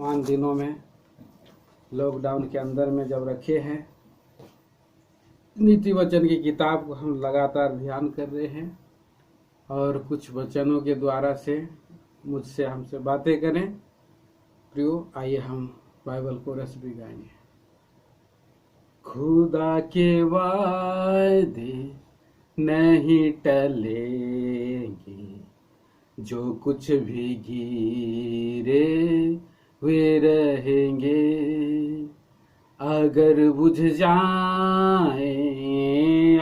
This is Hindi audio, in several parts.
वर्तमान दिनों में लॉकडाउन के अंदर में जब रखे हैं, नीति वचन की किताब को हम लगातार ध्यान कर रहे हैं और कुछ वचनों के द्वारा से मुझसे हमसे बातें करें। प्रियो, आइए हम बाइबल कोरस भी गाएंगे। खुदा के वादे नहीं टलेंगे, जो कुछ भी गिरे हुए रहेंगे। अगर बुझ जाए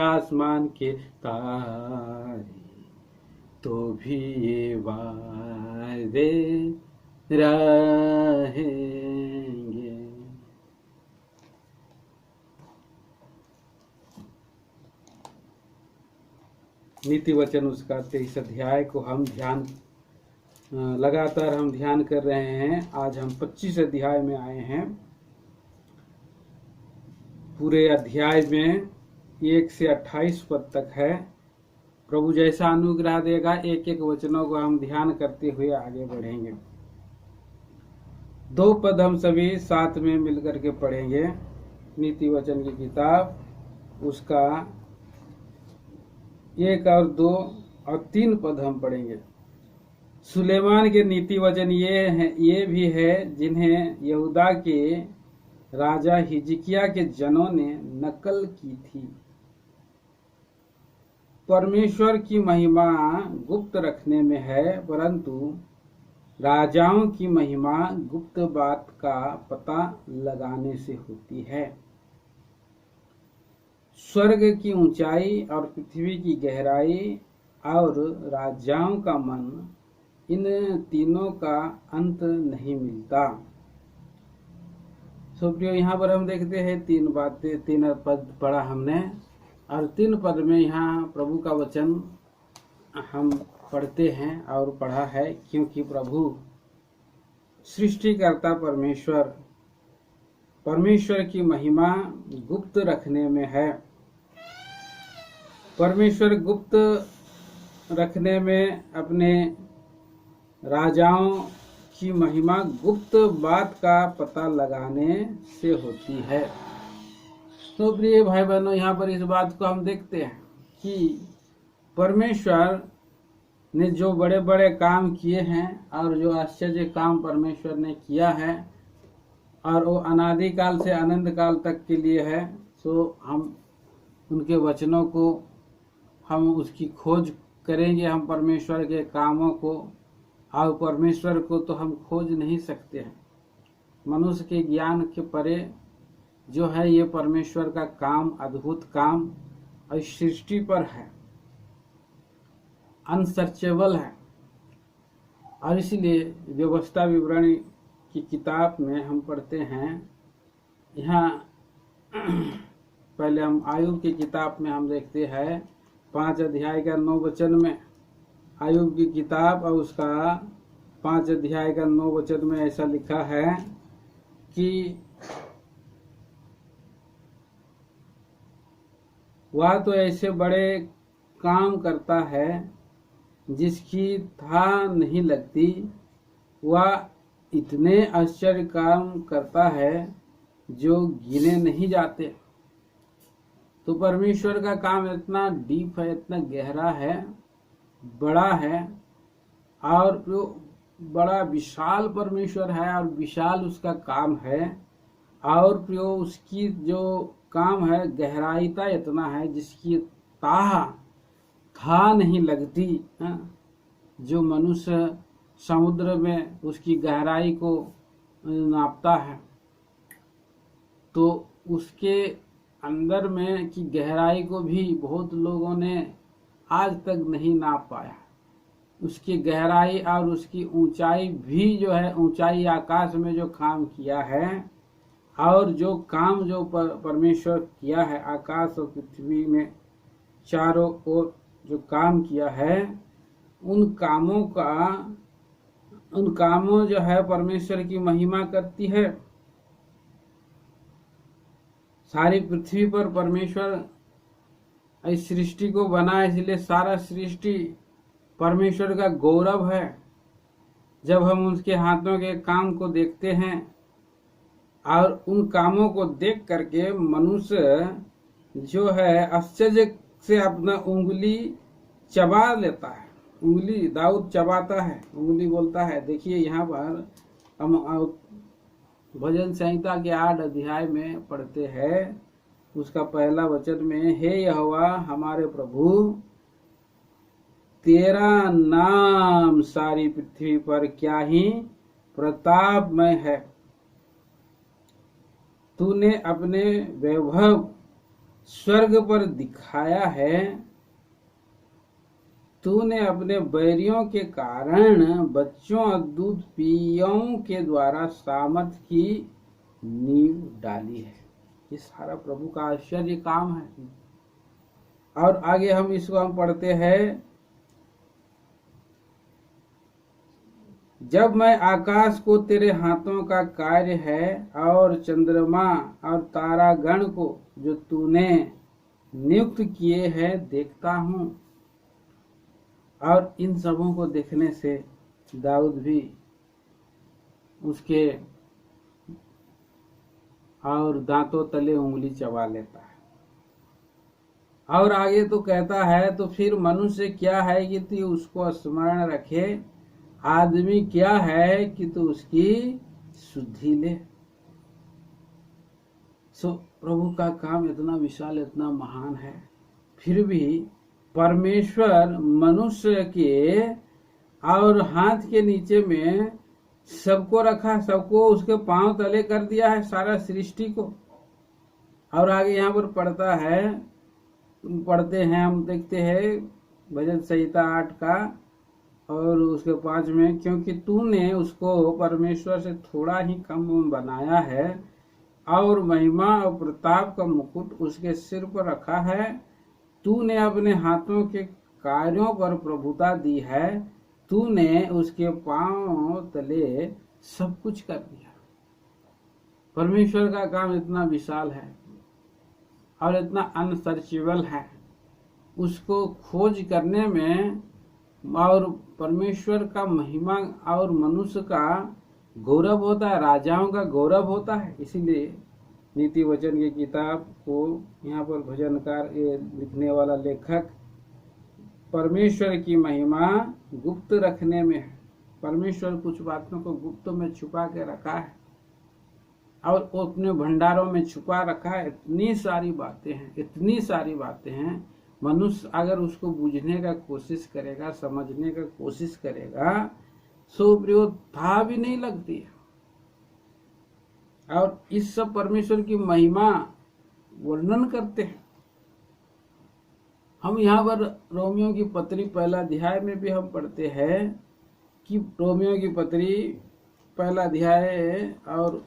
आसमान के तारे, तो भी ये वादे रहेंगे। नीति वचन उसका 23 अध्याय को हम लगातार हम ध्यान कर रहे हैं। आज हम 25 अध्याय में आए हैं। पूरे अध्याय में 1 से 28 पद तक है। प्रभु जैसा अनुग्रह देगा, एक एक वचनों को हम ध्यान करते हुए आगे बढ़ेंगे। 2 पद हम सभी साथ में मिलकर के पढ़ेंगे। नीति वचन की किताब उसका 1 और 2 और 3 पद हम पढ़ेंगे। सुलेमान के नीति वचन ये भी है जिन्हें यहूदा के राजा हिजकिया के जनों ने नकल की थी। परमेश्वर की महिमा गुप्त रखने में है, परंतु राजाओं की महिमा गुप्त बात का पता लगाने से होती है। स्वर्ग की ऊंचाई और पृथ्वी की गहराई और राजाओं का मन, इन तीनों का अंत नहीं मिलता। प्रियो, यहाँ पर हम देखते हैं 3 बातें, 3 पद पढ़ा हमने और 3 पद में यहाँ प्रभु का वचन हम पढ़ते हैं और पढ़ा है, क्योंकि प्रभु सृष्टिकर्ता परमेश्वर की महिमा गुप्त रखने में है। परमेश्वर गुप्त रखने में अपने राजाओं की महिमा गुप्त बात का पता लगाने से होती है। तो प्रिय भाई बहनों, यहाँ पर इस बात को हम देखते हैं कि परमेश्वर ने जो बड़े बड़े काम किए हैं और जो आश्चर्य काम परमेश्वर ने किया है, और वो अनादि काल से अनंत काल तक के लिए है, तो हम उनके वचनों को हम उसकी खोज करेंगे। हम परमेश्वर के कामों को और परमेश्वर को तो हम खोज नहीं सकते हैं। मनुष्य के ज्ञान के परे जो है ये परमेश्वर का काम, अद्भुत काम और सृष्टि पर है, अनसर्चेबल है। और इसलिए व्यवस्था विवरण की किताब में हम पढ़ते हैं, यहाँ पहले हम आयुब की किताब में हम देखते हैं 5 अध्याय का 9 वचन में, आयुब की किताब और उसका 5 अध्याय का 9 वचन में ऐसा लिखा है कि वह तो ऐसे बड़े काम करता है जिसकी था नहीं लगती, वह इतने आश्चर्य काम करता है जो गिने नहीं जाते। तो परमेश्वर का काम इतना डीप है, इतना गहरा है, बड़ा है और बड़ा विशाल परमेश्वर है और विशाल उसका काम है। और प्रियो उसकी जो काम है गहराईता इतना है जिसकी था नहीं लगती। जो मनुष्य समुद्र में उसकी गहराई को नापता है, तो उसके अंदर में की गहराई को भी बहुत लोगों ने आज तक नहीं नाप पाया। उसकी गहराई और उसकी ऊंचाई भी जो है, ऊंचाई आकाश में जो काम किया है और जो काम जो परमेश्वर किया है आकाश और पृथ्वी में चारों ओर जो काम किया है, उन कामों जो है परमेश्वर की महिमा करती है। सारी पृथ्वी पर परमेश्वर इस सृष्टि को बना, इसलिए सारा सृष्टि परमेश्वर का गौरव है। जब हम उसके हाथों के काम को देखते हैं और उन कामों को देख करके मनुष्य जो है आश्चर्य से अपना उंगली चबा लेता है। उंगली दाऊद चबाता है, उंगली बोलता है। देखिए यहाँ पर हम भजन संहिता के 8 अध्याय में पढ़ते हैं, उसका पहला वचन में, हे यहोवा हमारे प्रभु, तेरा नाम सारी पृथ्वी पर क्या ही प्रतापमय है। तूने अपने वैभव स्वर्ग पर दिखाया है। तूने अपने बैरियों के कारण बच्चों और दूध पियों के द्वारा सामर्थ की नींव डाली है। ये सारा प्रभु का आश्चर्य काम है। और आगे हम इसको हम पढ़ते हैं, जब मैं आकाश को तेरे हाथों का कार्य है और चंद्रमा और तारागण को जो तूने नियुक्त किए हैं देखता हूँ। और इन सबों को देखने से दाऊद भी उसके और दांतों तले उंगली चबा लेता है। और आगे तो कहता है, तो फिर मनुष्य क्या है कि तू उसको स्मरण रखे, आदमी क्या है कि तू उसकी शुद्धि ले। सो प्रभु का काम इतना विशाल, इतना महान है। फिर भी परमेश्वर मनुष्य के और हाथ के नीचे में सबको रखा, सबको उसके पांव तले कर दिया है, सारा सृष्टि को। और आगे यहाँ पर पढ़ते हैं, हम देखते हैं भजन संहिता 8 का और उसके 5 में, क्योंकि तूने उसको परमेश्वर से थोड़ा ही कम बनाया है और महिमा और प्रताप का मुकुट उसके सिर पर रखा है। तूने अपने हाथों के कार्यों पर प्रभुता दी है। तूने उसके पांव तले सब कुछ कर दिया। परमेश्वर का काम इतना विशाल है और इतना अनसर्चेबल है। उसको खोज करने में और परमेश्वर का महिमा और मनुष्य का गौरव होता है, राजाओं का गौरव होता है। इसीलिए नीति वचन की किताब को यहाँ पर भजनकार लिखने वाला लेखक परमेश्वर की महिमा गुप्त रखने में है। परमेश्वर कुछ बातों को गुप्त में छुपा के रखा है और वो अपने भंडारों में छुपा रखा है। इतनी सारी बातें हैं। मनुष्य अगर उसको बुझने का कोशिश करेगा, समझने का कोशिश करेगा, सो था भी नहीं लगती है। और इस सब परमेश्वर की महिमा वर्णन करते हैं। हम यहाँ पर रोमियो की पत्री 1 अध्याय में भी हम पढ़ते हैं कि रोमियो की पत्री 1 अध्याय और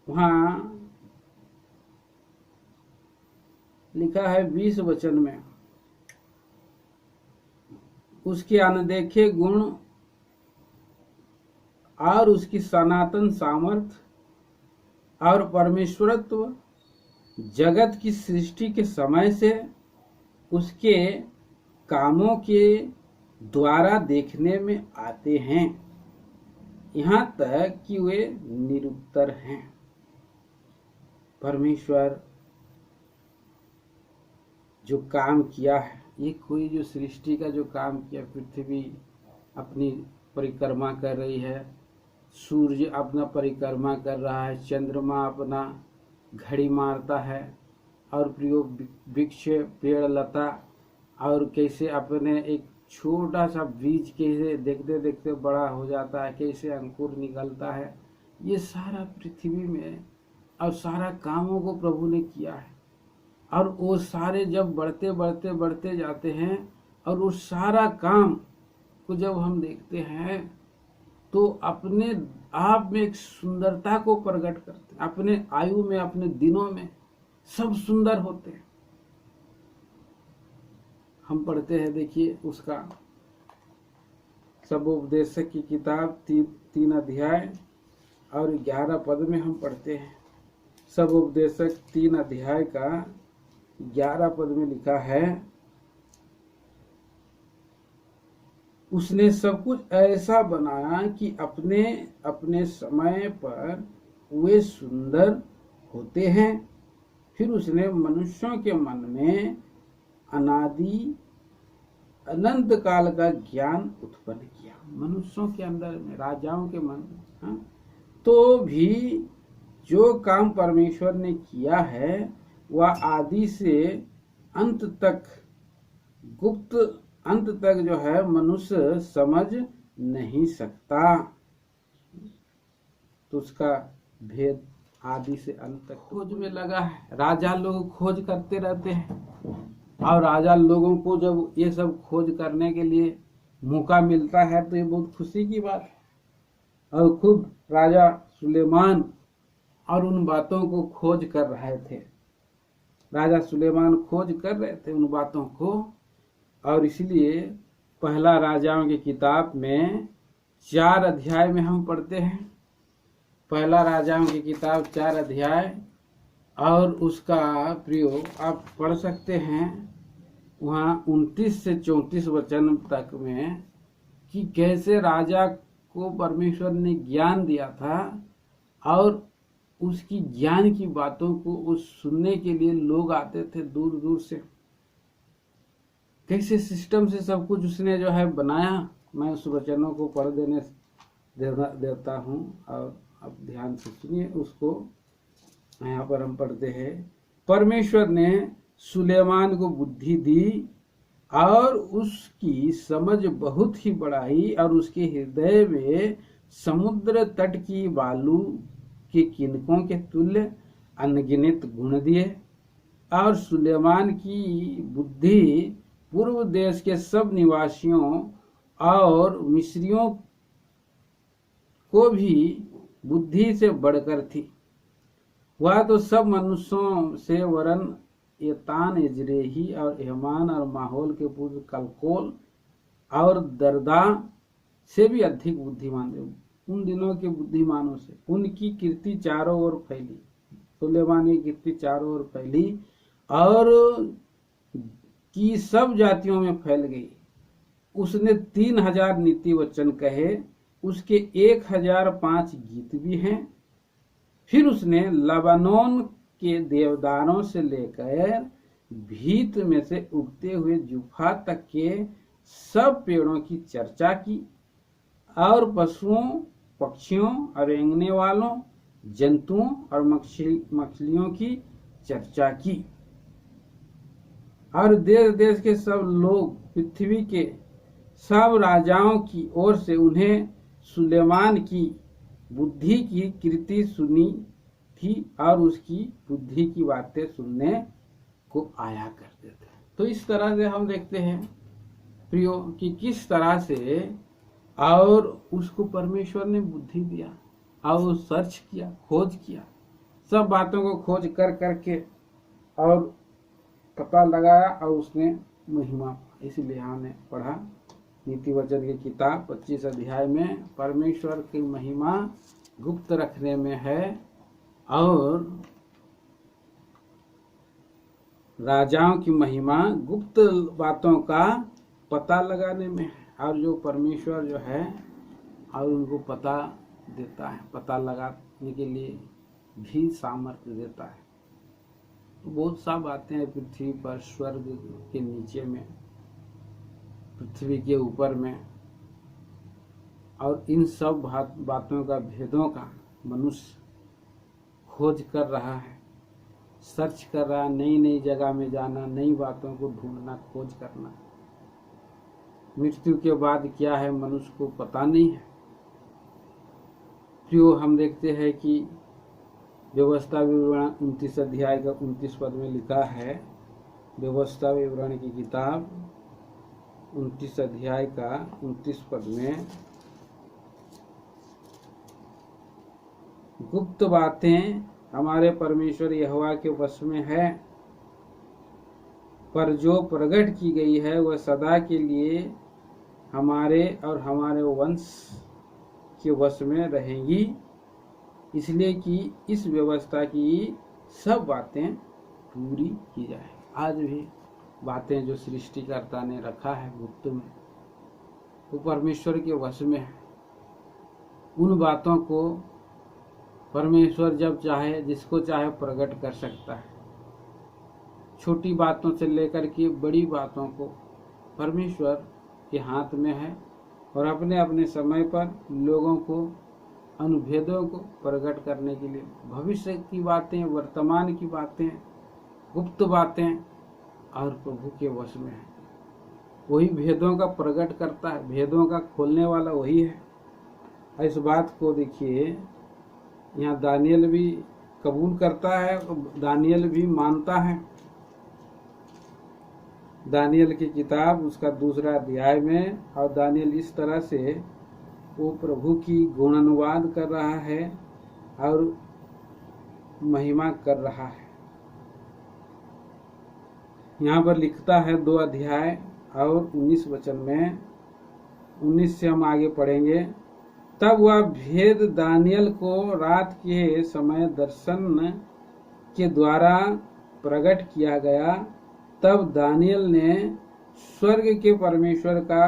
वहाँ लिखा है 20 वचन में, उसके अनदेखे गुण और उसकी सनातन सामर्थ और परमेश्वरत्व जगत की सृष्टि के समय से उसके कामों के द्वारा देखने में आते हैं, यहाँ तक कि वे निरुत्तर हैं। परमेश्वर जो काम किया है, ये कोई जो सृष्टि का जो काम किया, पृथ्वी अपनी परिक्रमा कर रही है, सूर्य अपना परिक्रमा कर रहा है, चंद्रमा अपना घड़ी मारता है, और वृक्ष पेड़ लता और कैसे अपने एक छोटा सा बीज कैसे देखते देखते बड़ा हो जाता है, कैसे अंकुर निकलता है, ये सारा पृथ्वी में और सारा कामों को प्रभु ने किया है। और वो सारे जब बढ़ते जाते हैं और वो सारा काम को जब हम देखते हैं तो अपने आप में एक सुंदरता को प्रकट करते हैं। अपने आयु में, अपने दिनों में सब सुंदर होते हैं। हम पढ़ते हैं, देखिए उसका सबोपदेशक की किताब 3 अध्याय और 11 पद में हम पढ़ते हैं। सबोपदेशक 3 अध्याय का 11 पद में लिखा है, उसने सब कुछ ऐसा बनाया कि अपने अपने समय पर वे सुंदर होते हैं। फिर उसने मनुष्यों के मन में अनादि अनंत काल का ज्ञान उत्पन्न किया। मनुष्यों के अंदर में, राजाओं के मन में, हाँ? तो भी जो काम परमेश्वर ने किया है वह आदि से अंत तक, गुप्त अंत तक जो है मनुष्य समझ नहीं सकता। तो उसका भेद आदि से अंत तक खोज में लगा है। राजा लोग खोज करते रहते हैं, और राजा लोगों को जब ये सब खोज करने के लिए मौका मिलता है तो ये बहुत खुशी की बात है। और खुद राजा सुलेमान और उन बातों को खोज कर रहे थे। राजा सुलेमान खोज कर रहे थे उन बातों को, और इसलिए पहला राजाओं की किताब में 4 अध्याय में हम पढ़ते हैं। पहला राजाओं की किताब 4 अध्याय, और उसका प्रयोग आप पढ़ सकते हैं वहाँ 29 से 34 वचन तक में, कि कैसे राजा को परमेश्वर ने ज्ञान दिया था और उसकी ज्ञान की बातों को उस सुनने के लिए लोग आते थे दूर दूर से। कैसे सिस्टम से सब कुछ उसने जो है बनाया। मैं उस वचनों को पढ़ देता हूँ, और अब ध्यान से सुनिए उसको। यहाँ पर हम पढ़ते हैं, परमेश्वर ने सुलेमान को बुद्धि दी और उसकी समझ बहुत ही बढ़ाई, और उसके हृदय में समुद्र तट की बालू के किनकों के तुल्य अनगिनत गुण दिए। और सुलेमान की बुद्धि पूर्व देश के सब निवासियों और मिस्रियों को भी बुद्धि से बढ़कर थी। वह तो सब मनुष्यों से वरन एतान, एजरेही और हेमान और माहौल के पुत्र कलकोल और दरदा से भी अधिक बुद्धिमान थे। उन दिनों के बुद्धिमानों से उनकी कीर्ति चारों ओर फैली। सुलेमान की कीर्ति चारों ओर फैली और की सब जातियों में फैल गई। उसने 3000 नीति वचन कहे, उसके 1005 गीत भी हैं। फिर उसने लबानोन के देवदारों से लेकर भीत में से उगते हुए जुफा तक के सब पेड़ों की चर्चा की, और पशुओं, पक्षियों और रेंगने वालों, जंतुओं और मछलियों की चर्चा की। और देश देश के सब लोग, पृथ्वी के सब राजाओं की ओर से उन्हें सुलेमान की बुद्धि की कीर्ति सुनी थी, और उसकी बुद्धि की बातें सुनने को आया करते थे। तो इस तरह से हम देखते हैं प्रियो कि किस तरह से और उसको परमेश्वर ने बुद्धि दिया, और सर्च किया, खोज किया, सब बातों को खोज कर करके और पता लगाया, और उसने महिमा। इसलिए हमने पढ़ा नीति वचन की किताब 25 अध्याय में परमेश्वर की महिमा गुप्त रखने में है, और राजाओं की महिमा गुप्त बातों का पता लगाने में है। और जो परमेश्वर जो है और उनको पता देता है, पता लगाने के लिए भी सामर्थ्य देता है। तो बहुत सा बातें हैं पृथ्वी पर, स्वर्ग के नीचे में, पृथ्वी के ऊपर में, और इन सब बातों का, भेदों का मनुष्य खोज कर रहा है, सर्च कर रहा है। नई नई जगह में जाना, नई बातों को ढूंढना, खोज करना। मृत्यु के बाद क्या है मनुष्य को पता नहीं है। जो हम देखते हैं कि व्यवस्था विवरण 29 अध्याय का 29 पद में लिखा है, व्यवस्था विवरण की किताब 29 अध्याय का 29 पद में, गुप्त बातें हमारे परमेश्वर यहोवा के वश में है, पर जो प्रकट की गई है वह सदा के लिए हमारे और हमारे वंश के वश में रहेंगी, इसलिए कि इस व्यवस्था की सब बातें पूरी की जाए। आज भी बातें जो सृष्टिकर्ता ने रखा है गुप्त में, वो परमेश्वर के वश में है। उन बातों को परमेश्वर जब चाहे, जिसको चाहे प्रकट कर सकता है। छोटी बातों से लेकर के बड़ी बातों को परमेश्वर के हाथ में है और अपने अपने समय पर लोगों को अनुभेदों को प्रकट करने के लिए भविष्य की बातें, वर्तमान की बातें, गुप्त बातें और प्रभु के वश में है। वही भेदों का प्रकट करता है, भेदों का खोलने वाला वही है। इस बात को देखिए, यहाँ दानियल भी कबूल करता है, दानियल भी मानता है। दानियल की किताब उसका 2 अध्याय में, और दानियल इस तरह से वो प्रभु की गुणानुवाद कर रहा है और महिमा कर रहा है। यहाँ पर लिखता है 2 अध्याय और 19 वचन में, 19 से हम आगे पढ़ेंगे। तब वह भेद दानियल को रात के समय दर्शन के द्वारा प्रकट किया गया। तब दानियल ने स्वर्ग के परमेश्वर का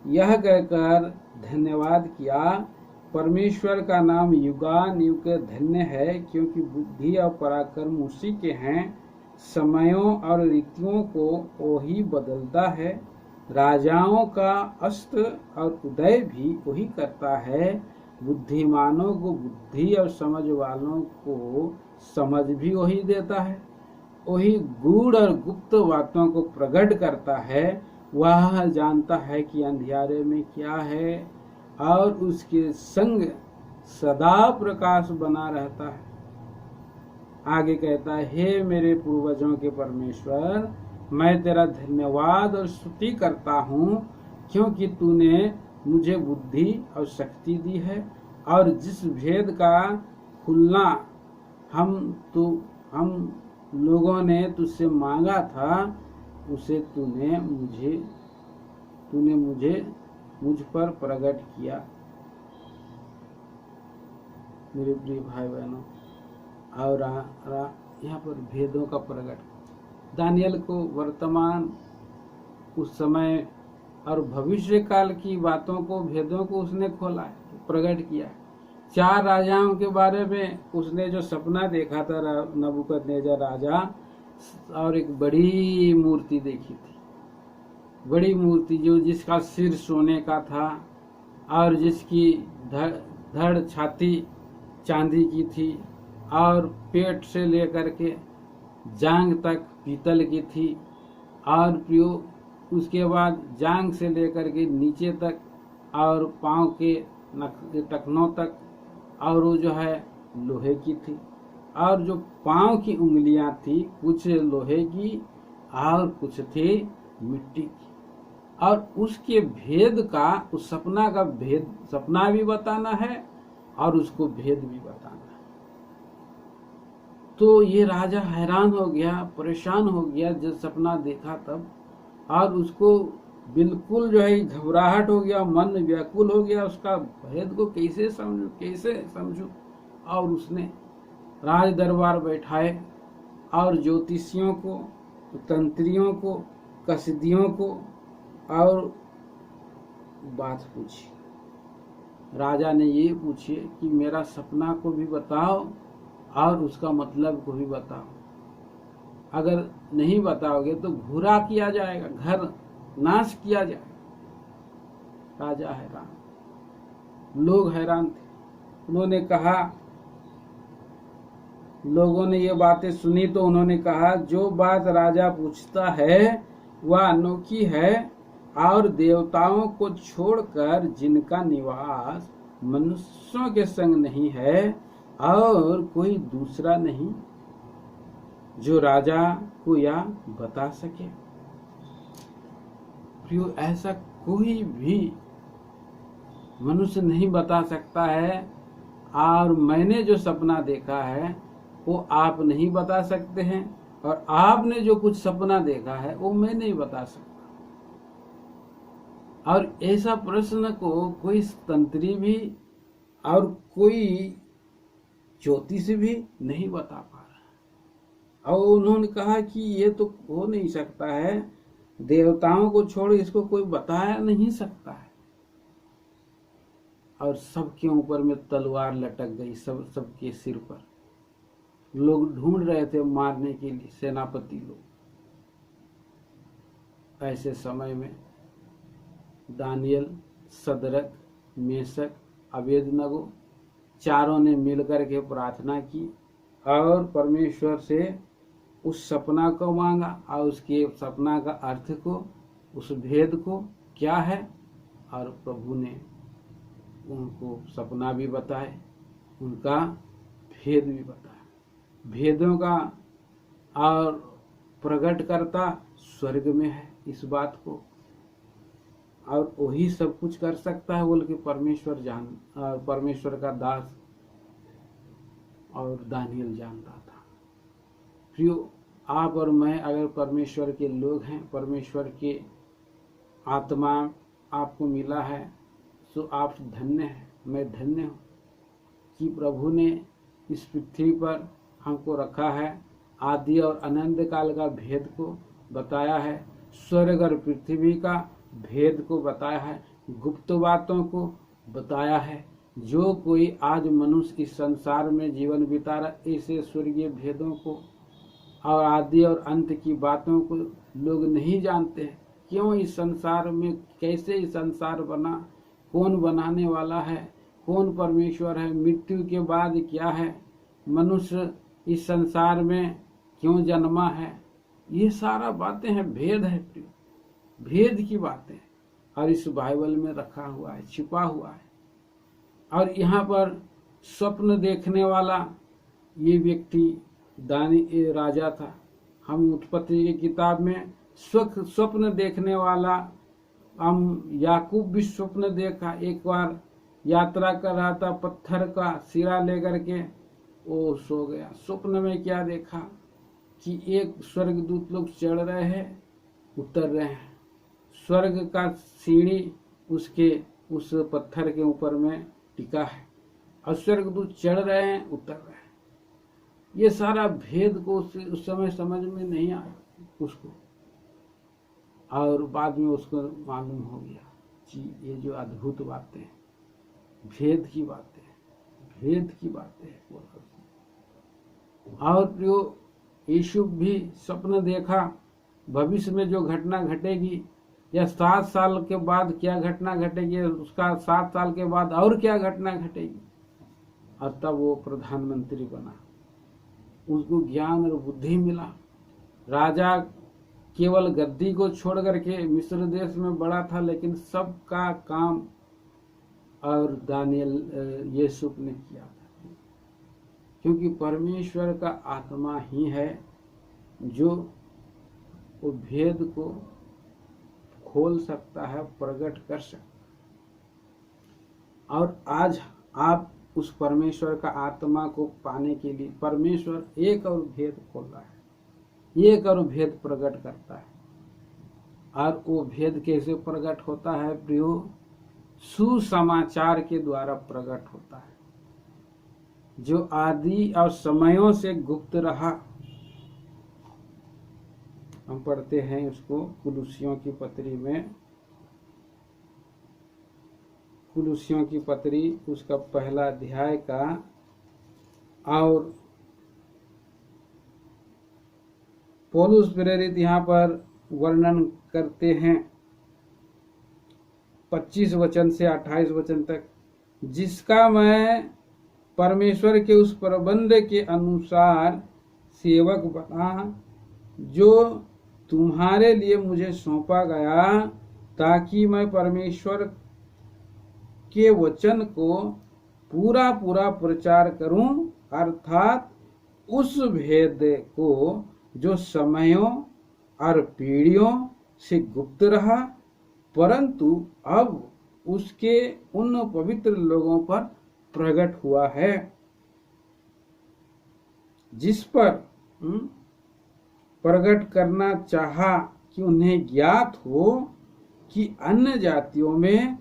यह कहकर धन्यवाद किया, परमेश्वर का नाम युगानुयुग धन्य है, क्योंकि बुद्धि और पराक्रम उसी के हैं। समयों और ऋतुओं को वही बदलता है, राजाओं का अस्त और उदय भी वही करता है। बुद्धिमानों को बुद्धि और समझ वालों को समझ भी वही देता है। वही गूढ़ और गुप्त बातों को प्रकट करता है। वह जानता है कि अंधियारे में क्या है और उसके संग सदा प्रकाश बना रहता है। आगे कहता है, हे मेरे पूर्वजों के परमेश्वर, मैं तेरा धन्यवाद और स्तुति करता हूँ, क्योंकि तूने मुझे बुद्धि और शक्ति दी है, और जिस भेद का खुलना हम लोगों ने तुझसे मांगा था, उसे तूने मुझ पर प्रकट किया। मेरे प्रिय भाई बहनों, और यहाँ पर भेदों का प्रकट, दानियल को वर्तमान, उस समय और भविष्य काल की बातों को, भेदों को उसने खोला है, प्रकट किया है। 4 राजाओं के बारे में उसने जो सपना देखा था नबूकदनेस्सर राजा, और एक बड़ी मूर्ति देखी थी, बड़ी मूर्ति जिसका सिर सोने का था और जिसकी धड़ छाती चांदी की थी और पेट से लेकर के जांग तक पीतल की थी, और उसके बाद जांग से लेकर के नीचे तक और पांव के टखनों तक, और वो जो है लोहे की थी, और जो पांव की उंगलियां थी कुछ लोहे की और कुछ थी मिट्टी की। और उसके भेद का, उस सपना का भेद, सपना भी बताना है और उसको भेद भी बताना है। तो ये राजा हैरान हो गया, परेशान हो गया जब सपना देखा तब, और उसको बिल्कुल जो है घबराहट हो गया, मन व्याकुल हो गया, उसका भेद को कैसे समझूं। और उसने राज दरबार बैठाए और ज्योतिषियों को, तंत्रियों को, कसदियों को और बात पूछी। राजा ने ये पूछे कि मेरा सपना को भी बताओ और उसका मतलब को भी बताओ। अगर नहीं बताओगे तो घूरा किया जाएगा, घर नाश किया जाएगा। राजा हैरान, लोग हैरान थे। उन्होंने कहा, लोगों ने ये बातें सुनी तो उन्होंने कहा, जो बात राजा पूछता है वह अनोखी है, और देवताओं को छोड़कर जिनका निवास मनुष्यों के संग नहीं है और कोई दूसरा नहीं जो राजा को यह बता सके। प्रियो, ऐसा कोई भी मनुष्य नहीं बता सकता है, और मैंने जो सपना देखा है वो आप नहीं बता सकते हैं, और आपने जो कुछ सपना देखा है वो मैं नहीं बता सकता। और ऐसा प्रश्न को कोई तंत्री भी और कोई ज्योतिष भी नहीं बता पा रहा। और उन्होंने कहा कि ये तो हो नहीं सकता है, देवताओं को छोड़ इसको कोई बता नहीं सकता है। और सबके ऊपर में तलवार लटक गई, सबके सिर पर। लोग ढूंढ रहे थे मारने के लिए, सेनापति लोग। ऐसे समय में दानियल, सदरक, मेशक, अबेदनगो चारों ने मिलकर के प्रार्थना की और परमेश्वर से उस सपना को मांगा और उसके सपना का अर्थ को, उस भेद को क्या है, और प्रभु ने उनको सपना भी बताए, उनका भेद भी बताया। भेदों का और प्रकट करता स्वर्ग में है इस बात को, और वही सब कुछ कर सकता है बोल के परमेश्वर का दास और दानियल जानता था। प्रियो, आप और मैं अगर परमेश्वर के लोग हैं, परमेश्वर के आत्मा आपको मिला है, तो आप धन्य हैं, मैं धन्य हूँ कि प्रभु ने इस पृथ्वी पर हमको रखा है। आदि और अनंत काल का भेद को बताया है, स्वर्ग और पृथ्वी का भेद को बताया है, गुप्त बातों को बताया है। जो कोई आज मनुष्य इस संसार में जीवन बिता रहा, ऐसे स्वर्गीय भेदों को और आदि और अंत की बातों को लोग नहीं जानते हैं। क्यों इस संसार में, कैसे इस संसार बना, कौन बनाने वाला है, कौन परमेश्वर है, मृत्यु के बाद क्या है, मनुष्य इस संसार में क्यों जन्मा है, ये सारा बातें हैं, भेद है, भेद की बातें, और इस बाइबल में रखा हुआ है, छिपा हुआ है। और यहाँ पर स्वप्न देखने वाला ये व्यक्ति दानी राजा था। हम उत्पत्ति की किताब में स्वप्न देखने वाला, हम याकूब भी स्वप्न देखा। एक बार यात्रा कर रहा था, पत्थर का सिरा लेकर के वो सो गया। स्वप्न में क्या देखा कि एक स्वर्गदूत लोग चढ़ रहे हैं, उतर रहे हैं, स्वर्ग का सीढ़ी उसके उस पत्थर के ऊपर में टिका है, और स्वर्गदूत चढ़ रहे हैं, उतर रहे हैं। ये सारा भेद को उस समय समझ में नहीं आया उसको, और बाद में उसको मालूम हो गया कि ये जो अद्भुत बातें हैं, भेद की बातें हैं, भेद की बातें हैं। और प्रियो, यीशु भी स्वप्न देखा, भविष्य में जो घटना घटेगी या 7 साल के बाद क्या घटना घटेगी, उसका 7 साल के बाद और क्या घटना घटेगी, और तब वो प्रधानमंत्री बना। उसको ज्ञान और बुद्धि मिला। राजा केवल गद्दी को छोड़ करके मिस्र देश में बड़ा था, लेकिन सबका काम और दानियल यूसुफ ने किया था, क्योंकि परमेश्वर का आत्मा ही है जो वो भेद को खोल सकता है, प्रकट कर सकता है। और आज आप उस परमेश्वर का आत्मा को पाने के लिए, परमेश्वर एक और भेद खोल रहा है, एक और भेद प्रकट करता है। और वो भेद कैसे प्रकट होता है प्रियो? सुसमाचार के द्वारा प्रकट होता है, जो आदि और समयों से गुप्त रहा। हम पढ़ते हैं उसको कुलुसियों की पत्री में, कुलुसियों की पत्री उसका पहला अध्याय का और पौलुस प्रेरित यहाँ पर वर्णन करते हैं 25 वचन से 28 वचन तक, जिसका मैं परमेश्वर के उस प्रबंध के अनुसार सेवक बना जो तुम्हारे लिए मुझे सौंपा गया, ताकि मैं परमेश्वर के वचन को पूरा पूरा प्रचार करूं, अर्थात उस भेद को जो समयों और पीढ़ियों से गुप्त रहा, परंतु अब उसके उन पवित्र लोगों पर प्रकट हुआ है, जिस पर प्रकट करना चाहा कि उन्हें ज्ञात हो कि अन्य जातियों में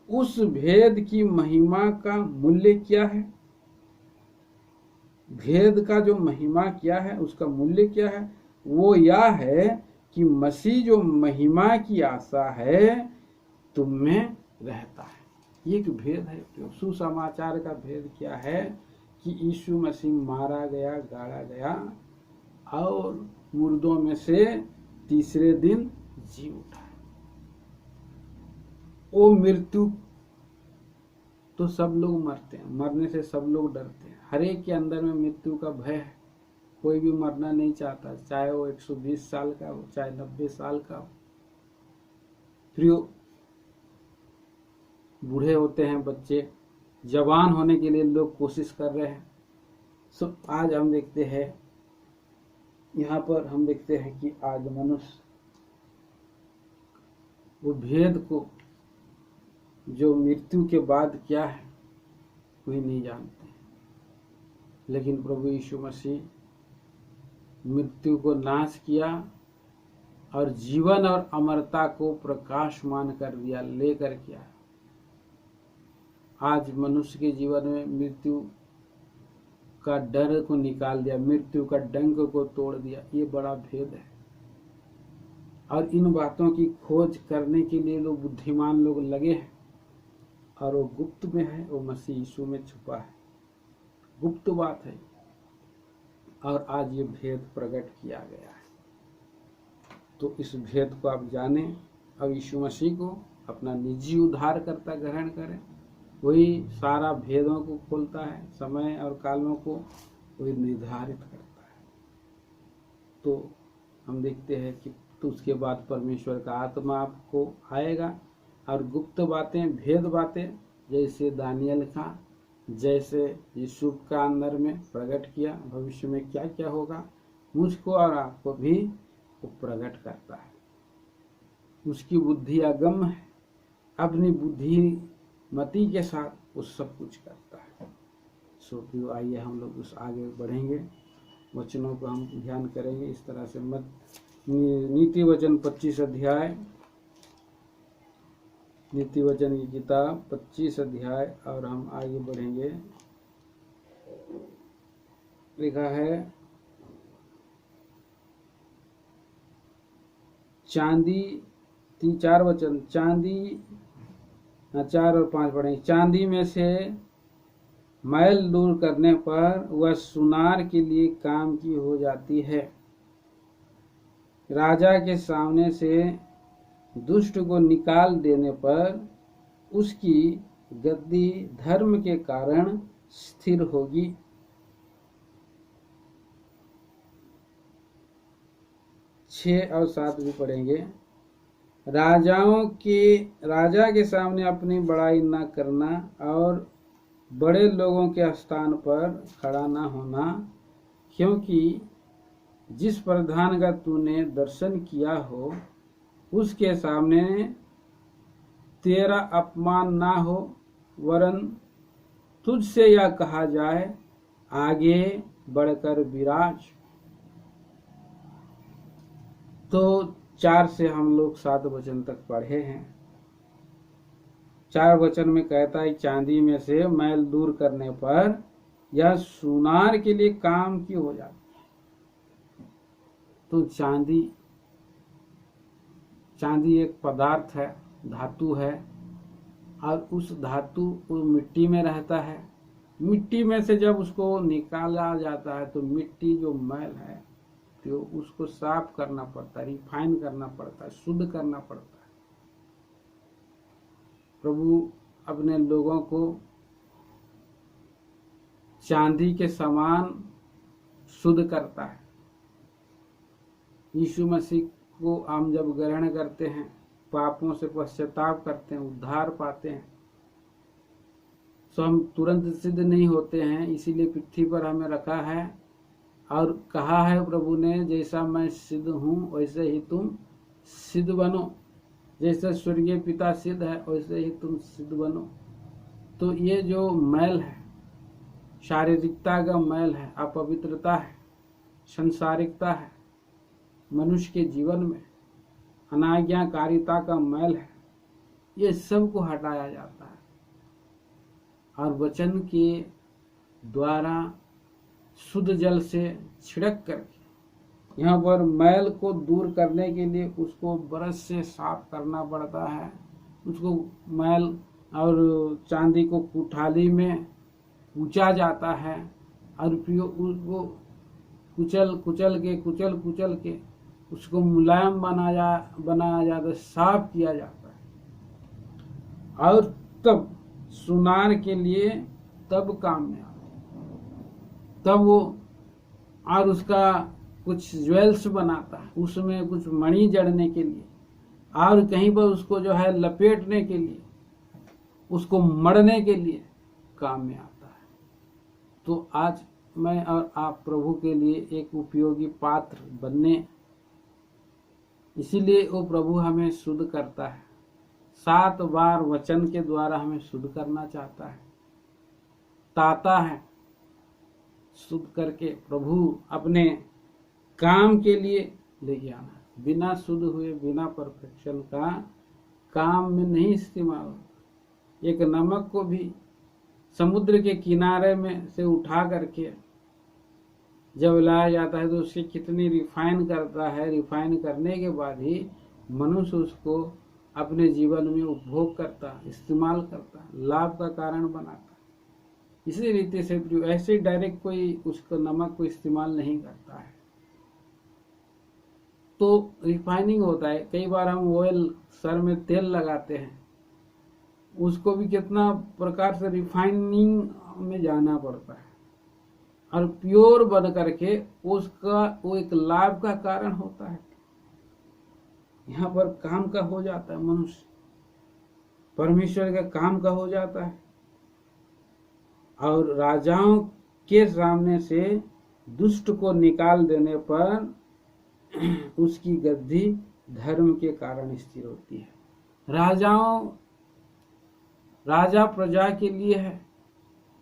उस भेद की महिमा का मूल्य क्या है। भेद का जो महिमा क्या है, उसका मूल्य क्या है? वो यह है कि मसीह जो महिमा की आशा है तुम में रहता है। ये एक भेद है। तो सुसमाचार का भेद क्या है कि यीशु मसीह मारा गया, गाड़ा गया और मुर्दों में से तीसरे दिन जी उठा। वो मृत्यु तो सब लोग मरते हैं, मरने से सब लोग डरते हैं, हर एक के अंदर में मृत्यु का भय है। कोई भी मरना नहीं चाहता, चाहे वो 120 साल का हो, चाहे 90 साल का हो। फिर बूढ़े होते हैं, बच्चे, जवान होने के लिए लोग कोशिश कर रहे हैं। सो आज हम देखते हैं, यहाँ पर हम देखते हैं कि आज मनुष्य वो भेद को, जो मृत्यु के बाद क्या है, कोई नहीं जानते। लेकिन प्रभु यीशु मसीह मृत्यु को नाश किया और जीवन और अमरता को प्रकाशमान कर दिया, लेकर किया। आज मनुष्य के जीवन में मृत्यु का डर को निकाल दिया, मृत्यु का डंक को तोड़ दिया। ये बड़ा भेद है। और इन बातों की खोज करने के लिए लोग, बुद्धिमान लोग लगे हैं, और वो गुप्त में है, वो मसीह यीशु में छुपा है, गुप्त बात है। और आज ये भेद प्रकट किया गया है। तो इस भेद को आप जाने और यीशु मसीह को अपना निजी उद्धारकर्ता ग्रहण करें। वही सारा भेदों को खोलता है, समय और कालों को वही निर्धारित करता है। तो हम देखते हैं कि तो उसके बाद परमेश्वर का आत्मा आपको आएगा और गुप्त बातें, भेद बातें, जैसे दानियल का, जैसे यूसुफ का अंदर में प्रकट किया, भविष्य में क्या क्या होगा, मुझको और आपको भी वो प्रकट करता है। उसकी बुद्धि अगम्य है, अपनी बुद्धिमती के साथ वो सब कुछ करता है। सो आइए हम लोग उस आगे बढ़ेंगे, वचनों को हम ध्यान करेंगे इस तरह से। नीति वचन 25 अध्याय, नीति वचन की किताब 25 अध्याय, और हम आगे बढ़ेंगे। लिखा है, चांदी, 3-4 वचन, चांदी, 4 और 5 पढ़ेंगे। चांदी में से मैल दूर करने पर वह सुनार के लिए काम की हो जाती है। राजा के सामने से दुष्ट को निकाल देने पर उसकी गद्दी धर्म के कारण स्थिर होगी। 6 और 7 भी पढ़ेंगे। राजा के सामने अपनी बड़ाई न करना और बड़े लोगों के स्थान पर खड़ा न होना, क्योंकि जिस प्रधान का तूने दर्शन किया हो उसके सामने तेरा अपमान ना हो, वरन तुझसे यह कहा जाए, आगे बढ़कर विराज। तो 4 से हम लोग 7 वचन तक पढ़े हैं। 4 वचन में कहता है, चांदी में से मैल दूर करने पर यह सुनार के लिए काम की हो जाती है। तो चांदी एक पदार्थ है, धातु है, और उस धातु को मिट्टी में रहता है। मिट्टी में से जब उसको निकाला जाता है तो मिट्टी जो मैल है तो उसको साफ करना पड़ता है, रिफाइन करना पड़ता है, शुद्ध करना पड़ता है। प्रभु अपने लोगों को चांदी के समान शुद्ध करता है। यीशु मसीह को हम जब ग्रहण करते हैं, पापों से पश्चाताप करते हैं, उद्धार पाते हैं, तो हम तुरंत सिद्ध नहीं होते हैं। इसीलिए पृथ्वी पर हमें रखा है और कहा है प्रभु ने, जैसा मैं सिद्ध हूँ वैसे ही तुम सिद्ध बनो। जैसे स्वर्गीय पिता सिद्ध है वैसे ही तुम सिद्ध बनो। तो ये जो मैल है, शारीरिकता का मैल है, अपवित्रता है, संसारिकता है, मनुष्य के जीवन में अनाज्ञाकारिता का मैल है, ये सब को हटाया जाता है और वचन के द्वारा शुद्ध जल से छिड़क करके, यहाँ पर मैल को दूर करने के लिए उसको ब्रश से साफ करना पड़ता है। उसको मैल और चांदी को कुठाली में कूचा जाता है और फिर उसको कुचल कुचल के उसको मुलायम बनाया जाता है, साफ किया जाता है और तब सुनार के लिए तब काम में आता है। तब वो और उसका कुछ ज्वेल्स बनाता है, उसमें कुछ मणि जड़ने के लिए और कहीं पर उसको जो है लपेटने के लिए, उसको मढ़ने के लिए काम में आता है। तो आज मैं और आप प्रभु के लिए एक उपयोगी पात्र बनने, इसीलिए वो प्रभु हमें शुद्ध करता है। 7 बार वचन के द्वारा हमें शुद्ध करना चाहता है, ताता है। शुद्ध करके प्रभु अपने काम के लिए लेके आना। बिना शुद्ध हुए, बिना परफेक्शन का काम में नहीं इस्तेमाल होता। एक नमक को भी समुद्र के किनारे में से उठा करके जब लाया जाता है तो उसकी कितनी रिफाइन करता है, रिफाइन करने के बाद ही मनुष्य उसको अपने जीवन में उपभोग करता, इस्तेमाल करता, लाभ का कारण बनाता। इसी रीति से ऐसे डायरेक्ट कोई उसको नमक को इस्तेमाल नहीं करता है, तो रिफाइनिंग होता है। कई बार हम ऑयल सर में तेल लगाते हैं, उसको भी कितना प्रकार से रिफाइनिंग में जाना पड़ता है और प्योर बन करके उसका वो एक लाभ का कारण होता है। यहाँ पर काम का हो जाता है, मनुष्य परमेश्वर का काम का हो जाता है और राजाओं के सामने से दुष्ट को निकाल देने पर उसकी गद्दी धर्म के कारण स्थिर होती है। राजा प्रजा के लिए है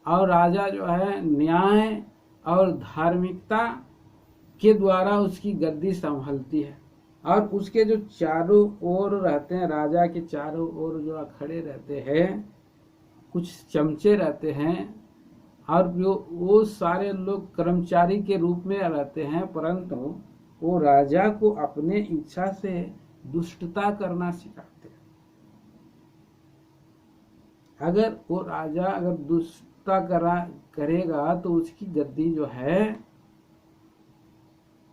और राजा जो है न्याय और धार्मिकता के द्वारा उसकी गद्दी संभलती है। और उसके जो चारों ओर रहते हैं, राजा के चारों ओर जो खड़े रहते हैं, कुछ चमचे रहते हैं और वो सारे लोग कर्मचारी के रूप में रहते हैं, परंतु वो राजा को अपने इच्छा से दुष्टता करना सिखाते हैं। अगर वो राजा अगर दुष्टता करेगा तो उसकी गद्दी जो है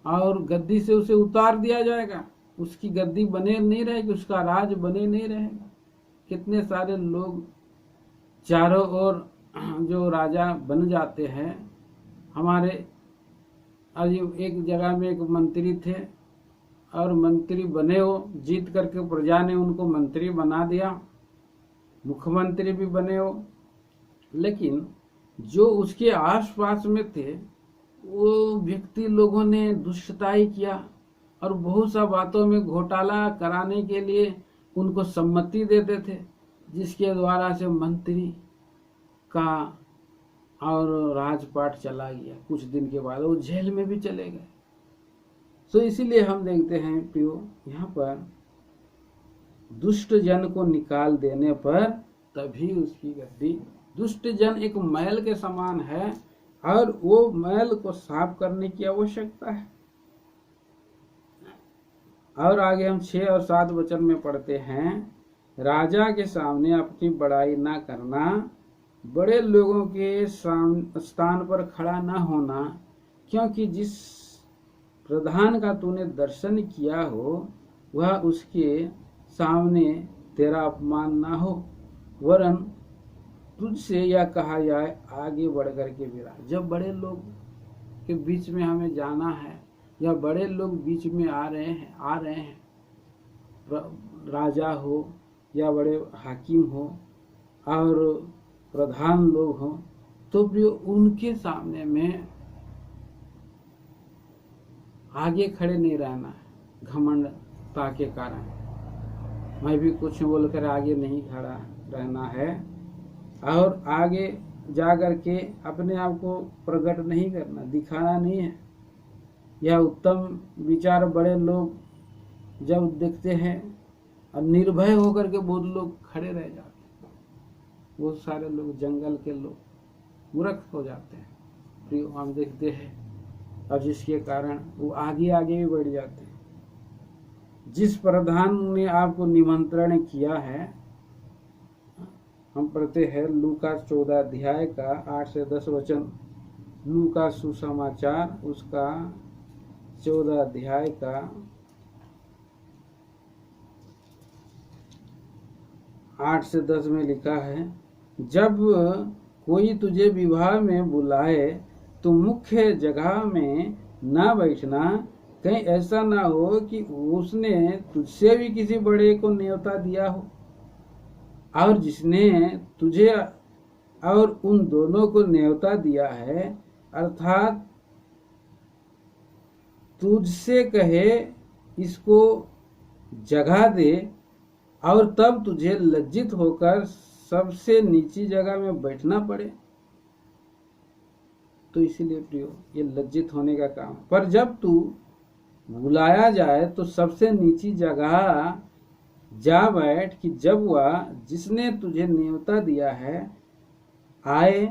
और गद्दी से उसे उतार दिया जाएगा, उसकी गद्दी बने नहीं रहेगी, उसका राज बने नहीं रहेगा। कितने सारे लोग चारों ओर जो राजा बन जाते हैं। हमारे आज एक जगह में एक मंत्री थे और मंत्री बने, हो जीत करके प्रजा ने उनको मंत्री बना दिया, मुख्यमंत्री भी बने हो, लेकिन जो उसके आसपास में थे वो व्यक्ति लोगों ने दुष्टताई किया और बहुत सा बातों में घोटाला कराने के लिए उनको सम्मति देते थे, जिसके द्वारा से मंत्री का और राजपाट चला गया। कुछ दिन के बाद वो जेल में भी चले गए। तो इसीलिए हम देखते हैं प्रियो, यहाँ पर दुष्ट जन को निकाल देने पर तभी उसकी गद्दी। दुष्ट जन एक मैल के समान है और वो मैल को साफ करने की आवश्यकता है। और आगे हम 6 और 7 वचन में पढ़ते हैं, राजा के सामने अपनी बड़ाई ना करना, बड़े लोगों के स्थान पर खड़ा ना होना, क्योंकि जिस प्रधान का तूने दर्शन किया हो वह उसके सामने तेरा अपमान ना हो, वरन तुझसे यह कहा जाए आगे बढ़ करके विराज। जब बड़े लोग के बीच में हमें जाना है या बड़े लोग बीच में आ रहे हैं, राजा हो या बड़े हाकिम हो और प्रधान लोग हों, तो भी उनके सामने में आगे खड़े नहीं रहना है। घमंडता के कारण मैं भी कुछ बोलकर आगे नहीं खड़ा रहना है और आगे जाकर के अपने आप को प्रकट नहीं करना, दिखाना नहीं है। यह उत्तम विचार बड़े लोग जब देखते हैं और निर्भय होकर के बहुत लोग खड़े रह जाते हैं, बहुत सारे लोग जंगल के लोग मूर्ख हो जाते हैं, फिर हम देखते हैं, और जिसके कारण वो आगे आगे भी बढ़ जाते हैं। जिस प्रधान ने आपको निमंत्रण किया है हम पढ़ते हैं लूका 14 अध्याय का 8 से 10 वचन। लूका सुसमाचार उसका 14 अध्याय का 8 से 10 में लिखा है, जब कोई तुझे विवाह में बुलाए तो मुख्य जगह में न बैठना, कहीं ऐसा ना हो कि उसने तुझसे भी किसी बड़े को न्योता दिया हो और जिसने तुझे और उन दोनों को न्योता दिया है, अर्थात तुझसे कहे इसको जगह दे और तब तुझे लज्जित होकर सबसे नीची जगह में बैठना पड़े। तो इसीलिए प्रियो, ये लज्जित होने का काम। पर जब तू बुलाया जाए तो सबसे नीची जगह जा बैठ, कि जब वह जिसने तुझे न्योता दिया है आए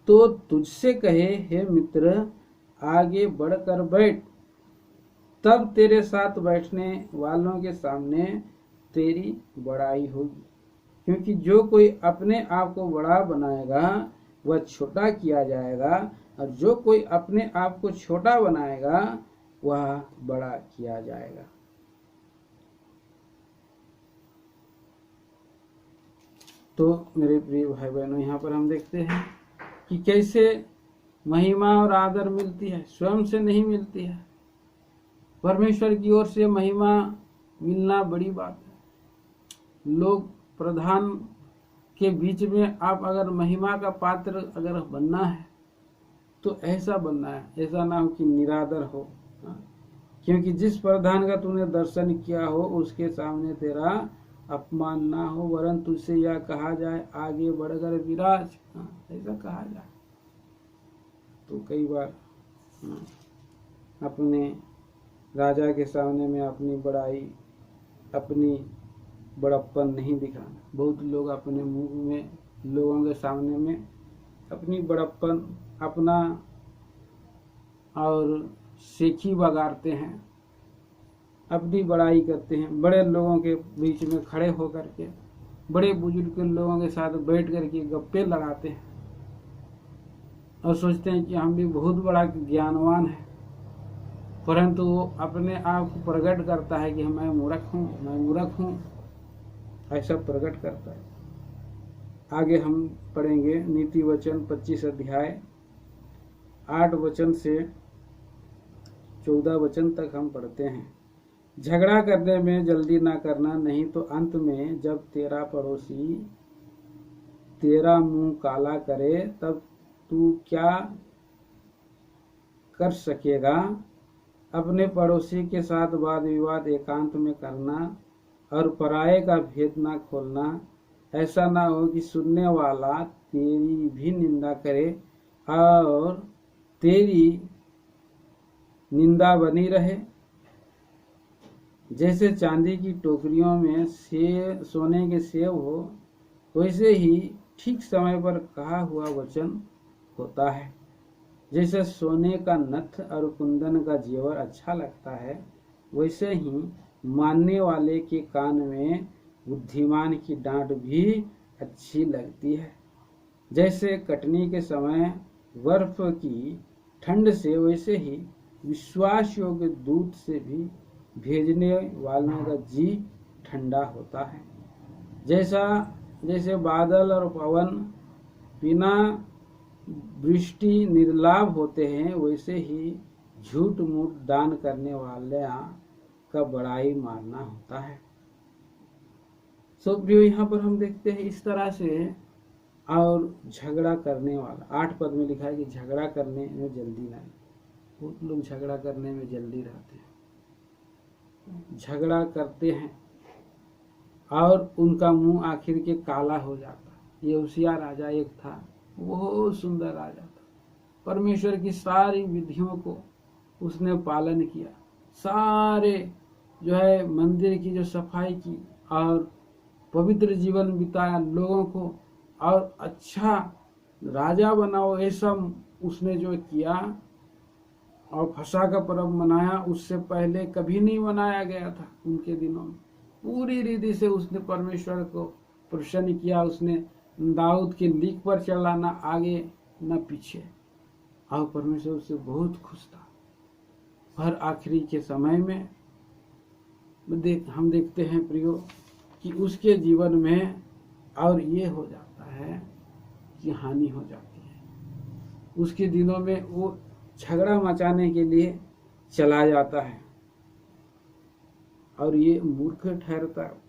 तो तुझसे कहे, हे मित्र आगे बढ़कर बैठ। तब तेरे साथ बैठने वालों के सामने तेरी बड़ाई होगी, क्योंकि जो कोई अपने आप को बड़ा बनाएगा वह छोटा किया जाएगा, और जो कोई अपने आप को छोटा बनाएगा वह बड़ा किया जाएगा। तो मेरे प्रिय भाई बहनों, यहाँ पर हम देखते हैं कि कैसे महिमा और आदर मिलती है, स्वयं से नहीं मिलती है। परमेश्वर की ओर से महिमा मिलना बड़ी बात है। लोग प्रधान के बीच में आप अगर महिमा का पात्र अगर बनना है तो ऐसा बनना है, ऐसा ना हो कि निरादर हो। क्योंकि जिस प्रधान का तूने दर्शन किया हो उसके सामने तेरा अपमान ना हो, वरन तुझसे यह कहा जाए आगे बढ़कर विराज, ऐसा कहा जाए। तो कई बार अपने राजा के सामने में अपनी बड़ाई, अपनी बड़प्पन नहीं दिखाना। बहुत लोग अपने मुंह में लोगों के सामने में अपनी बड़प्पन, अपना और सेखी बगाड़ते हैं, अपनी बड़ाई करते हैं। बड़े लोगों के बीच में खड़े होकर के, बड़े बुजुर्ग लोगों के साथ बैठ कर के गप्पे लगाते हैं और सोचते हैं कि हम भी बहुत बड़ा ज्ञानवान है, परंतु वो अपने आप को प्रकट करता है कि मैं मूर्ख हूँ, मैं मूर्ख हूँ, ऐसा प्रकट करता है। आगे हम पढ़ेंगे नीति वचन 25 अध्याय 8 वचन से 14 वचन तक हम पढ़ते हैं। झगड़ा करने में जल्दी ना करना, नहीं तो अंत में जब तेरा पड़ोसी तेरा मुंह काला करे तब तू क्या कर सकेगा। अपने पड़ोसी के साथ वाद विवाद एकांत में करना और पराये का भेद ना खोलना, ऐसा ना हो कि सुनने वाला तेरी भी निंदा करे और तेरी निंदा बनी रहे। जैसे चांदी की टोकरियों में सोने के सेब हो, वैसे ही ठीक समय पर कहा हुआ वचन होता है। जैसे सोने का नथ और कुंदन का जेवर अच्छा लगता है, वैसे ही मानने वाले के कान में बुद्धिमान की डांट भी अच्छी लगती है। जैसे कटनी के समय बर्फ की ठंड से, वैसे ही विश्वास योग्य दूत से भी भेजने वालों का जी ठंडा होता है। जैसे बादल और पवन बिना वृष्टि निर्लाभ होते हैं, वैसे ही झूठ मूठ दान करने वाले का बड़ाई मारना होता है। सो प्रियो, यहाँ पर हम देखते हैं इस तरह से। और झगड़ा करने वाला 8 पद में लिखा है कि झगड़ा करने में जल्दी नहीं। बहुत लोग झगड़ा करने में जल्दी रहते हैं, झगड़ा करते हैं और उनका मुंह आखिर के काला हो जाता है। ये उसिया राजा एक था, बहुत सुंदर राजा था। परमेश्वर की सारी विधियों को उसने पालन किया, सारे जो है मंदिर की जो सफाई की और पवित्र जीवन बिताया, लोगों को और अच्छा राजा बनाओ, ऐसा उसने जो किया। और फसह का पर्व मनाया, उससे पहले कभी नहीं मनाया गया था उनके दिनों में। पूरी रीति से उसने परमेश्वर को प्रसन्न किया, उसने दाऊद के लीक पर चला, ना आगे न पीछे, और परमेश्वर उससे बहुत खुश था। पर आखिरी के समय में हम देखते हैं प्रियो कि उसके जीवन में और ये हो जाता है कि हानि हो जाती है। उसके दिनों में वो झगड़ा मचाने के लिए चला जाता है और ये मूर्ख ठहरता है।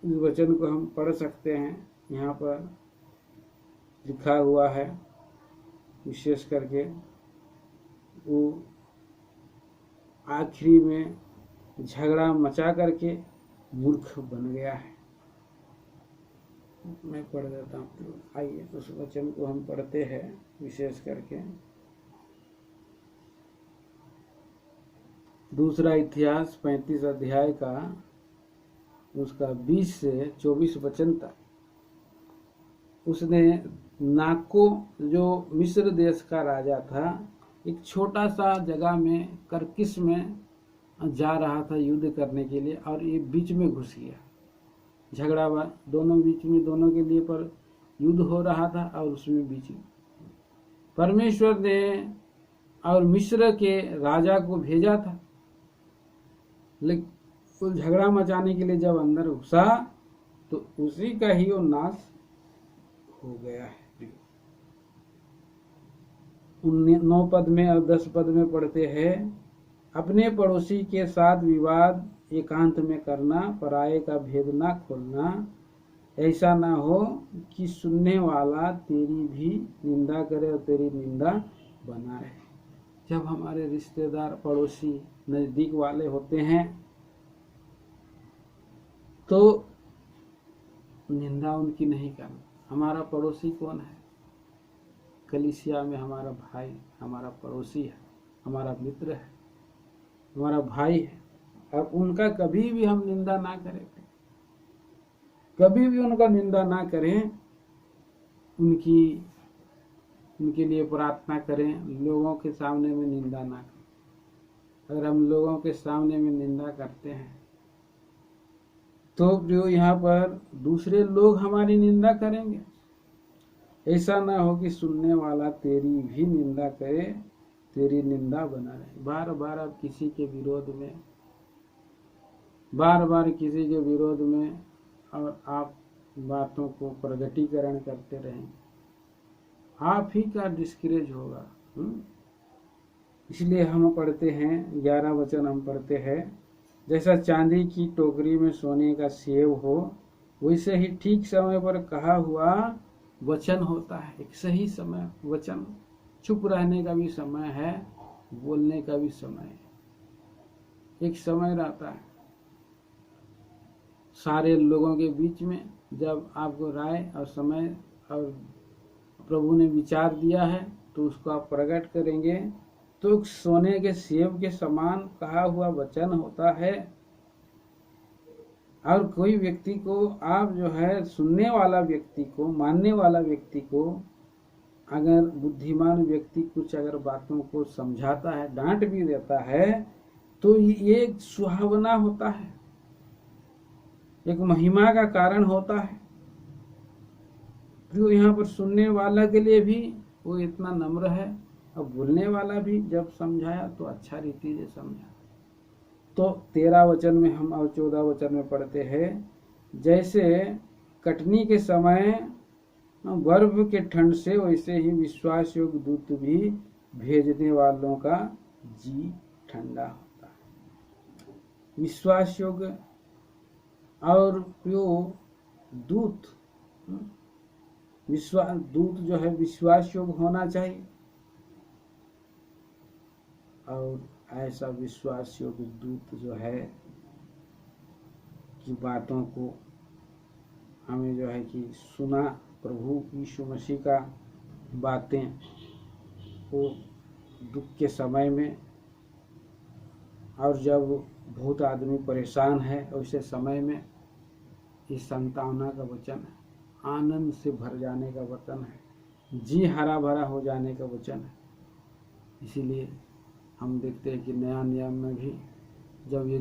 इस वचन को हम पढ़ सकते हैं, यहाँ पर लिखा हुआ है, विशेष करके वो आखिरी में झगड़ा मचा करके मूर्ख बन गया है। मैं पढ़ देता हूँ, तो आइए उस वचन को हम पढ़ते हैं। विशेष करके दूसरा इतिहास 35 अध्याय का उसका 20 से 24 वचन तक। उसने नाको, जो मिस्र देश का राजा था, एक छोटा सा जगह में करकिस में जा रहा था युद्ध करने के लिए, और ये बीच में घुस गया। झगड़ा हुआ दोनों बीच में, दोनों के लिए पर युद्ध हो रहा था, और उसमें बीच में परमेश्वर ने और मिस्र के राजा को भेजा था, लेकिन वो झगड़ा मचाने के लिए जब अंदर घुसा तो उसी का ही वो नाश हो गया है। 9 पद में और 10 पद में पढ़ते हैं, अपने पड़ोसी के साथ विवाद एकांत में करना, पराये का भेद ना खोलना, ऐसा ना हो कि सुनने वाला तेरी भी निंदा करे और तेरी निंदा बना रहे। जब हमारे रिश्तेदार, पड़ोसी, नजदीक वाले होते हैं तो निंदा उनकी नहीं करना। हमारा पड़ोसी कौन है? कलीसिया में हमारा भाई, हमारा पड़ोसी है, हमारा मित्र है, हमारा भाई है, और उनका कभी भी हम निंदा ना करें, कभी भी उनका निंदा ना करें, उनके लिए प्रार्थना करें, लोगों के सामने में निंदा ना करें। अगर हम लोगों के सामने में निंदा करते हैं तो जो यहाँ पर दूसरे लोग हमारी निंदा करेंगे। ऐसा ना हो कि सुनने वाला तेरी भी निंदा करे, तेरी निंदा बना रहे। बार बार आप किसी के विरोध में, बार बार किसी के विरोध में और आप बातों को प्रगटीकरण करते रहें, आप ही का डिस्करेज होगा। इसलिए हम पढ़ते हैं, 11 वचन हम पढ़ते हैं, जैसा चांदी की टोकरी में सोने का सेव हो, वैसे ही ठीक समय पर कहा हुआ वचन होता है। एक सही समय वचन, चुप रहने का भी समय है, बोलने का भी समय है, एक समय रहता है। सारे लोगों के बीच में जब आपको राय और समय और प्रभु ने विचार दिया है तो उसको आप प्रकट करेंगे, तो सोने के सेव के समान कहा हुआ वचन होता है। और कोई व्यक्ति को आप जो है, सुनने वाला व्यक्ति को, मानने वाला व्यक्ति को, अगर बुद्धिमान व्यक्ति कुछ अगर बातों को समझाता है, डांट भी देता है, तो ये सुहावना होता है, एक महिमा का कारण होता है। तो यहाँ पर सुनने वाला के लिए भी वो इतना नम्र है, और बोलने वाला भी जब समझाया तो अच्छा रीति से समझा। तो 13 वचन में हम और 14 वचन में पढ़ते हैं, जैसे कटनी के समय बर्फ के ठंड से, वैसे ही विश्वास योग्य दूत भी भेजने वालों का जी ठंडा होता है। विश्वास योग्य और जो दूत, दूत जो है विश्वास योग्य होना चाहिए, और ऐसा विश्वास योग्य दूत जो है कि बातों को हमें जो है कि सुना, प्रभु यीशु मसीह का बातें, वो दुख के समय में, और जब बहुत आदमी परेशान है वैसे समय में, इस संतावना का वचन है, आनंद से भर जाने का वचन है, जी हरा भरा हो जाने का वचन है। इसीलिए हम देखते हैं कि नया नियम में भी जब ये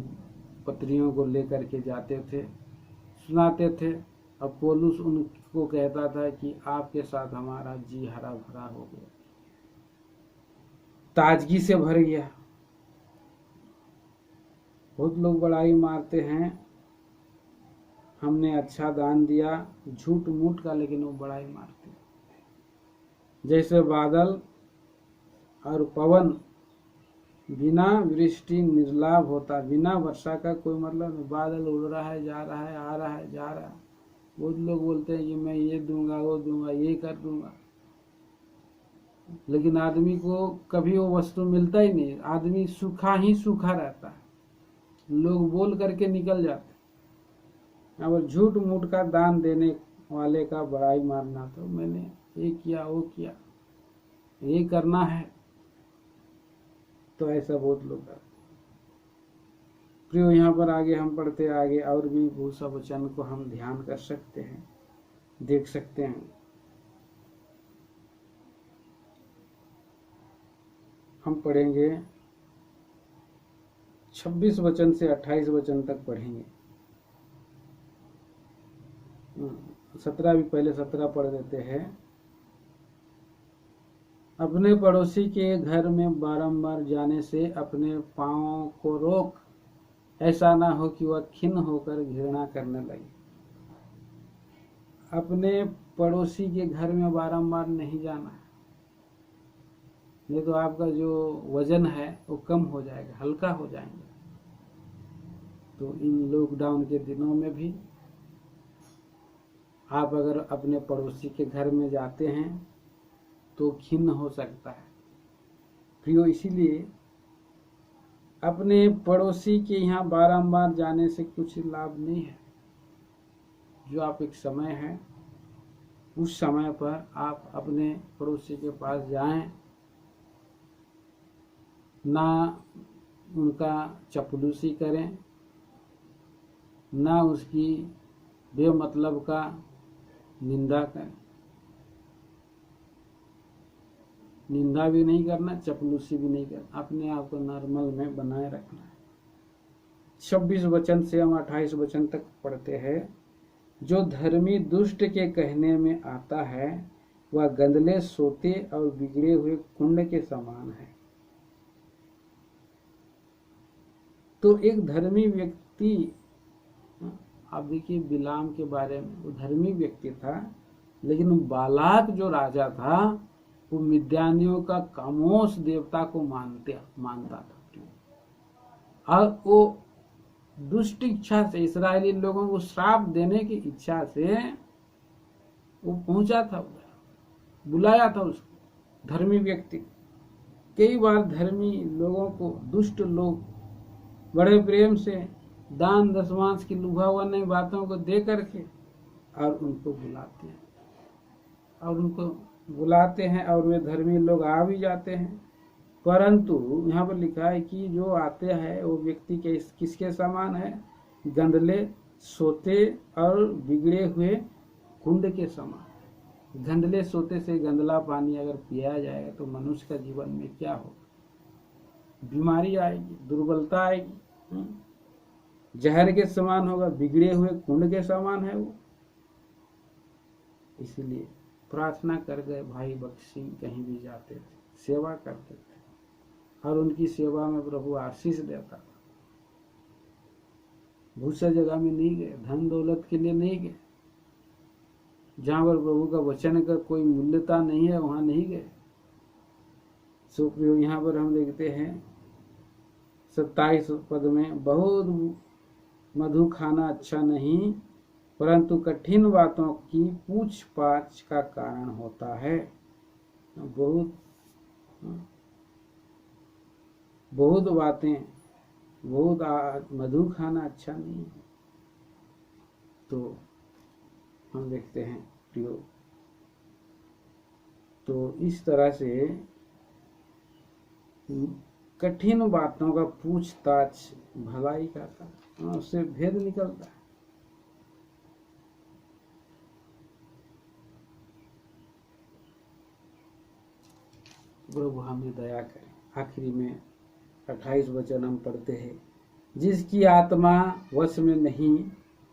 पत्रियों को लेकर के जाते थे सुनाते थे। अब पोलुस उनको कहता था कि आपके साथ हमारा जी हरा भरा हो गया, ताजगी से भर गया। बहुत लोग बड़ाई मारते हैं, हमने अच्छा दान दिया झूठ मूठ का, लेकिन वो बड़ाई मारते हैं। जैसे बादल और पवन बिना वृष्टि निर्लाभ होता, बिना वर्षा का कोई मतलब नहीं। बादल उड़ रहा है, जा रहा है, आ रहा है, जा रहा है। बहुत लोग बोलते हैं कि मैं ये दूंगा, वो दूंगा, ये कर दूंगा, लेकिन आदमी को कभी वो वस्तु मिलता ही नहीं। आदमी सूखा ही सूखा रहता है, लोग बोल करके निकल जाते हैं। और झूठ मूठ का दान देने वाले का बड़ाई मारना, तो मैंने ये किया, वो किया, ये करना है, तो ऐसा बहुत लोग करते हैं। प्रियो, यहाँ पर आगे हम पढ़ते आगे और भी बहुत सा वचन को हम ध्यान कर सकते हैं, देख सकते हैं। हम पढ़ेंगे 26 वचन से 28 वचन तक पढ़ेंगे। 17 भी, पहले 17 पढ़ देते हैं। अपने पड़ोसी के घर में बारंबार जाने से अपने पांवों को रोक, ऐसा ना हो कि वह खिन्न होकर घृणा करने लगे। अपने पड़ोसी के घर में बारंबार नहीं जाना है, नहीं तो आपका जो वजन है वो कम हो जाएगा, हल्का हो जाएंगे। तो इन लॉकडाउन के दिनों में भी आप अगर अपने पड़ोसी के घर में जाते हैं तो खिन्न हो सकता है। प्रियो, इसीलिए अपने पड़ोसी के यहाँ बारंबार जाने से कुछ लाभ नहीं है। जो आप एक समय है, उस समय पर आप अपने पड़ोसी के पास जाएं, ना उनका चपलूसी करें, ना उसकी बेमतलब का निंदा करें। निंदा भी नहीं करना, चपलूसी भी नहीं करना, अपने आप को नॉर्मल में बनाए रखना है। 26 वचन से हम 28 वचन तक पढ़ते हैं। जो धर्मी दुष्ट के कहने में आता है वह गंदले सोते और बिगड़े हुए कुंड के समान है। तो एक धर्मी व्यक्ति, आप देखिए बिलाम के बारे में, वो धर्मी व्यक्ति था, लेकिन बालाक जो राजा था वो मिद्यानियों का कामोश देवता को मानता था, और वो दुष्ट इच्छा से इस्राएली लोगों को श्राप देने की इच्छा से वो पहुंचा था उधर, बुलाया था उसको। धर्मी व्यक्ति, कई बार धर्मी लोगों को दुष्ट लोग बड़े प्रेम से दान दशमांश की लुभावनी बातों को दे करके और उनको बुलाते हैं, और वे धर्मी लोग आ भी जाते हैं। परंतु यहाँ पर लिखा है कि जो आते हैं वो व्यक्ति के किसके समान है? गंदले सोते और बिगड़े हुए कुंड के समान। गंदले सोते से गंदला पानी अगर पिया जाएगा तो मनुष्य का जीवन में क्या होगा? बीमारी आएगी, दुर्बलता आएगी, जहर के समान होगा, बिगड़े हुए कुंड के समान है वो। इसलिए प्रार्थना कर गए भाई बख्श सिंह, कहीं भी जाते थे, सेवा करते थे, और उनकी सेवा में प्रभु आशीष देता था। दूसरी जगह में नहीं गए, धन दौलत के लिए नहीं गए, जहां पर प्रभु का वचन का कोई मूल्यता नहीं है वहां नहीं गए। सो यहाँ पर हम देखते हैं 27 पद में, बहुत मधु खाना अच्छा नहीं, परंतु कठिन बातों की पूछ पाछ का कारण होता है। बहुत बातें, बहुत मधु खाना अच्छा नहीं है। तो हम देखते हैं प्रियो, तो इस तरह से कठिन बातों का पूछताछ भलाई का था, उससे भेद निकलता है। प्रभु हमें दया करें। आखिरी में 28 वचन हम पढ़ते हैं। जिसकी आत्मा वश में नहीं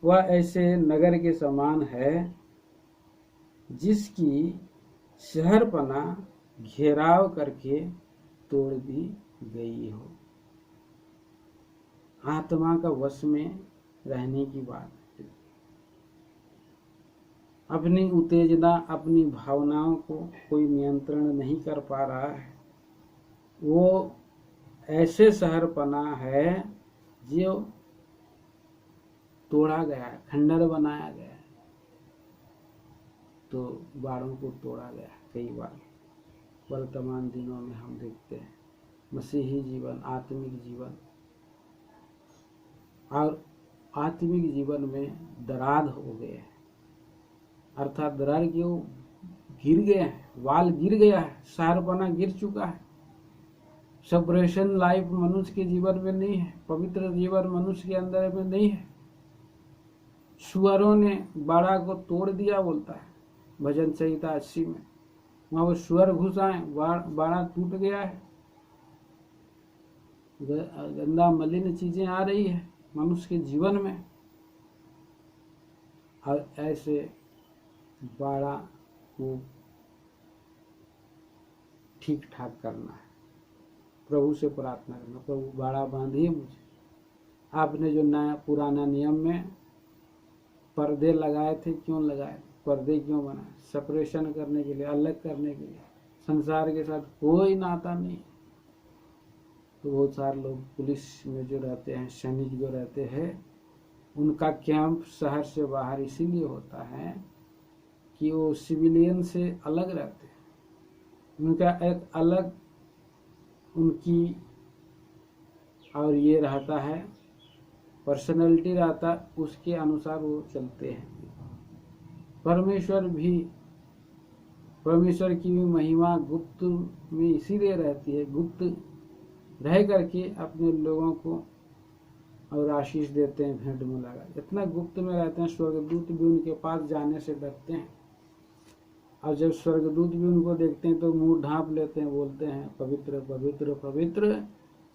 वह ऐसे नगर के समान है जिसकी शहरपना घेराव करके तोड़ दी गई हो। आत्मा का वश में रहने की बात है। अपनी उत्तेजना, अपनी भावनाओं को कोई नियंत्रण नहीं कर पा रहा है। वो ऐसे शहरपना है जो तोड़ा गया है, खंडर बनाया गया है, तो बाड़ों को तोड़ा गया है। कई बार वर्तमान दिनों में हम देखते हैं मसीही जीवन, आत्मिक जीवन और आत्मिक जीवन में दरार हो गए हैं, अर्थात दरार क्यों गिर गए हैं, वाल गिर गया है, शहरपना गिर चुका है। सेपरेशन लाइफ मनुष्य के जीवन में नहीं है, पवित्र जीवन मनुष्य के अंदर में नहीं है। सुअरों ने बाड़ा को तोड़ दिया बोलता है भजन संहिता 80 में। वहां वो सुअर घुस आए, बाड़ा टूट गया है, गंदा मलिन चीजें आ रही है मनुष्य के जीवन में, और ऐसे बाड़ा को ठीक ठाक करना है। प्रभु से प्रार्थना करना, प्रभु बाड़ा बांधिए मुझे। आपने जो नया पुराना नियम में पर्दे लगाए थे, क्यों लगाए? पर्दे क्यों बनाए? सेपरेशन करने के लिए, अलग करने के लिए। संसार के साथ कोई नाता नहीं। तो बहुत सारे लोग पुलिस में जो रहते हैं, सैनिक जो रहते हैं, उनका कैंप शहर से बाहर इसीलिए होता है कि वो सिविलियन से अलग रहते हैं। उनका एक अलग उनकी और ये रहता है, पर्सनैलिटी रहता, उसके अनुसार वो चलते हैं। परमेश्वर की भी महिमा गुप्त में इसीलिए रहती है, गुप्त रह करके अपने लोगों को और आशीष देते हैं, भेंट में लगा। इतना गुप्त में रहते हैं, स्वर्गदूत भी उनके पास जाने से डरते हैं। और जब स्वर्गदूत भी उनको देखते हैं तो मुंह ढांप लेते हैं, बोलते हैं पवित्र पवित्र पवित्र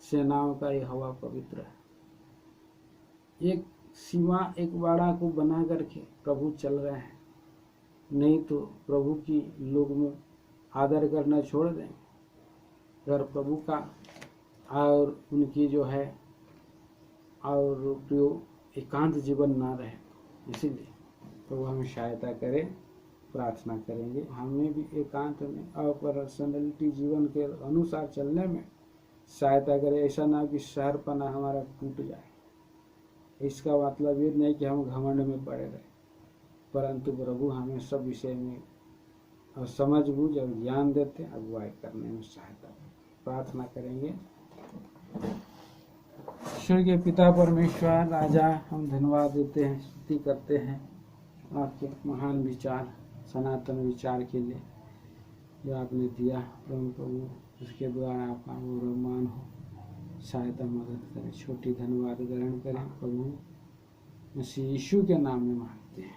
सेनाओं का यहोवा पवित्र है। एक सीमा, एक बाड़ा को बना करके प्रभु चल रहे हैं, नहीं तो प्रभु की लोग में आदर करना छोड़ देंगे। अगर प्रभु का और उनकी जो है और प्रिय एकांत जीवन ना रहे, इसीलिए प्रभु हमें सहायता करे। प्रार्थना करेंगे, हमें भी एकांत में और पर्सनैलिटी जीवन के अनुसार चलने में सहायता करे। ऐसा ना कि शहरपना हमारा टूट जाए। इसका मतलब ये नहीं कि हम घमंड में पड़े रहे, परंतु प्रभु हमें सब विषय में और समझ बूझ और ज्ञान देते, अगुवाई करने में सहायता करें। प्रार्थना करेंगे। ईश्वर के पिता परमेश्वर राजा, हम धन्यवाद देते हैं, स्तुति करते हैं आपके महान विचार, सनातन विचार के लिए जो आपने दिया। प्रभु उसके द्वारा आपका मान हो, सहायता मदद करें, छोटी धन्यवाद ग्रहण करें। प्रभु मसीह यीशु के नाम में मांगते हैं,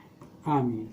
आमीन।